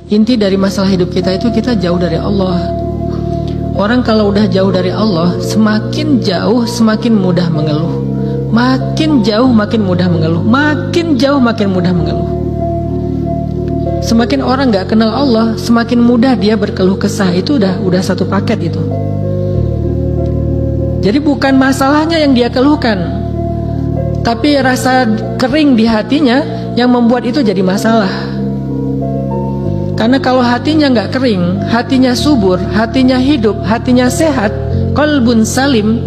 Inti dari masalah hidup kita itu kita jauh dari Allah. Orang kalau udah jauh dari Allah, semakin jauh semakin mudah mengeluh. Makin jauh makin mudah mengeluh. Makin jauh makin mudah mengeluh. Semakin orang gak kenal Allah, semakin mudah dia berkeluh kesah. Itu udah satu paket itu. Jadi bukan masalahnya yang dia keluhkan, tapi rasa kering di hatinya yang membuat itu jadi masalah. Karena kalau hatinya nggak kering, hatinya subur, hatinya hidup, hatinya sehat, qalbun salim,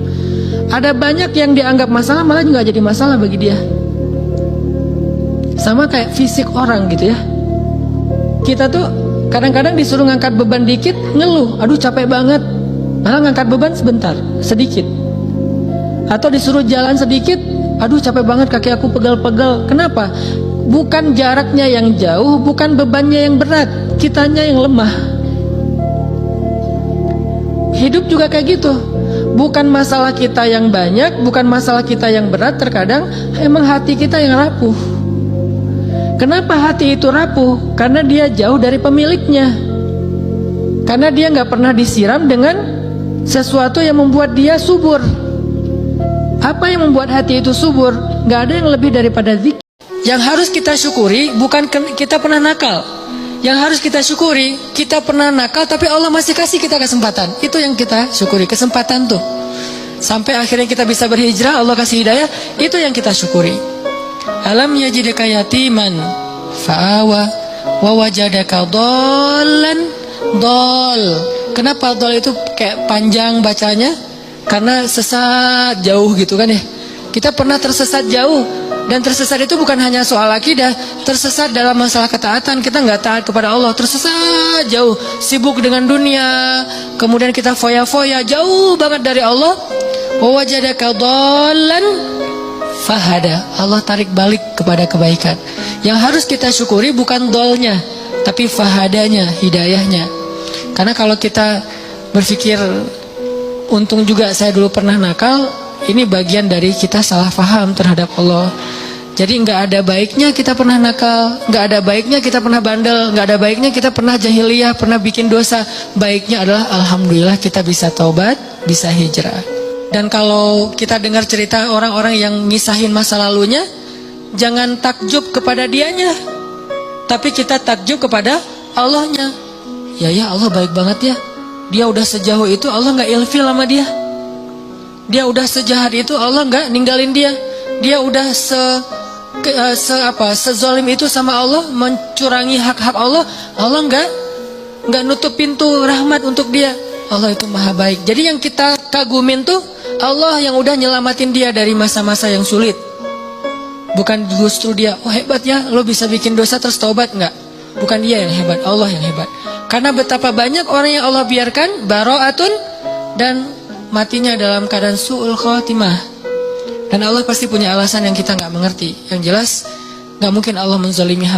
ada banyak yang dianggap masalah malah nggak jadi masalah bagi dia. Sama kayak fisik orang gitu ya. Kita tuh kadang-kadang disuruh ngangkat beban dikit, ngeluh, aduh capek banget. Malah ngangkat beban sebentar, sedikit. Atau disuruh jalan sedikit, aduh capek banget, kaki aku pegal-pegal. Kenapa? Bukan jaraknya yang jauh, bukan bebannya yang berat, kitanya yang lemah. Hidup juga kayak gitu. Bukan masalah kita yang banyak, bukan masalah kita yang berat. Terkadang emang hati kita yang rapuh. Kenapa hati itu rapuh? Karena dia jauh dari pemiliknya. Karena dia nggak pernah disiram dengan sesuatu yang membuat dia subur. Apa yang membuat hati itu subur? Nggak ada yang lebih daripada zikir. Yang harus kita syukuri bukan kita pernah nakal. Yang harus kita syukuri, kita pernah nakal tapi Allah masih kasih kita kesempatan. Itu yang kita syukuri, kesempatan tuh. Sampai akhirnya kita bisa berhijrah, Allah kasih hidayah, itu yang kita syukuri. Alam yajidaka yatiman fa'awa wa wajadaka dhallan dhal. Kenapa dhal itu kayak panjang bacanya? Karena sesat jauh gitu kan ya. Kita pernah tersesat jauh. Dan tersesat itu bukan hanya soal akidah, tersesat dalam masalah ketaatan. Kita nggak taat kepada Allah, tersesat jauh, sibuk dengan dunia, kemudian kita foya-foya jauh banget dari Allah. Wa wajadaka dhallan fahada. Allah tarik balik kepada kebaikan. Yang harus kita syukuri bukan dhalnya, tapi fahadanya, hidayahnya. Karena kalau kita berpikir untung juga saya dulu pernah nakal, ini bagian dari kita salah paham terhadap Allah. Jadi nggak ada baiknya kita pernah nakal, nggak ada baiknya kita pernah bandel, nggak ada baiknya kita pernah jahiliyah, pernah bikin dosa. Baiknya adalah alhamdulillah kita bisa taubat, bisa hijrah. Dan kalau kita dengar cerita orang-orang yang ngisahin masa lalunya, jangan takjub kepada dianya, tapi kita takjub kepada Allahnya. Ya Allah baik banget ya. Dia udah sejauh itu Allah nggak ilfil sama dia. Dia udah sejahat itu Allah nggak ninggalin dia. Dia udah sezalim itu sama Allah, mencurangi hak-hak Allah. Allah nggak nutup pintu rahmat untuk dia. Allah itu maha baik. Jadi yang kita kagumin tuh Allah yang udah nyelamatin dia dari masa-masa yang sulit. Bukan justru dia, oh hebat ya lo bisa bikin dosa terus taubat. Nggak. Bukan dia yang hebat, Allah yang hebat. Karena betapa banyak orang yang Allah biarkan bara'atun dan matinya dalam keadaan su'ul khotimah. Dan Allah pasti punya alasan yang kita nggak mengerti. Yang jelas nggak mungkin Allah menzalimi hamba.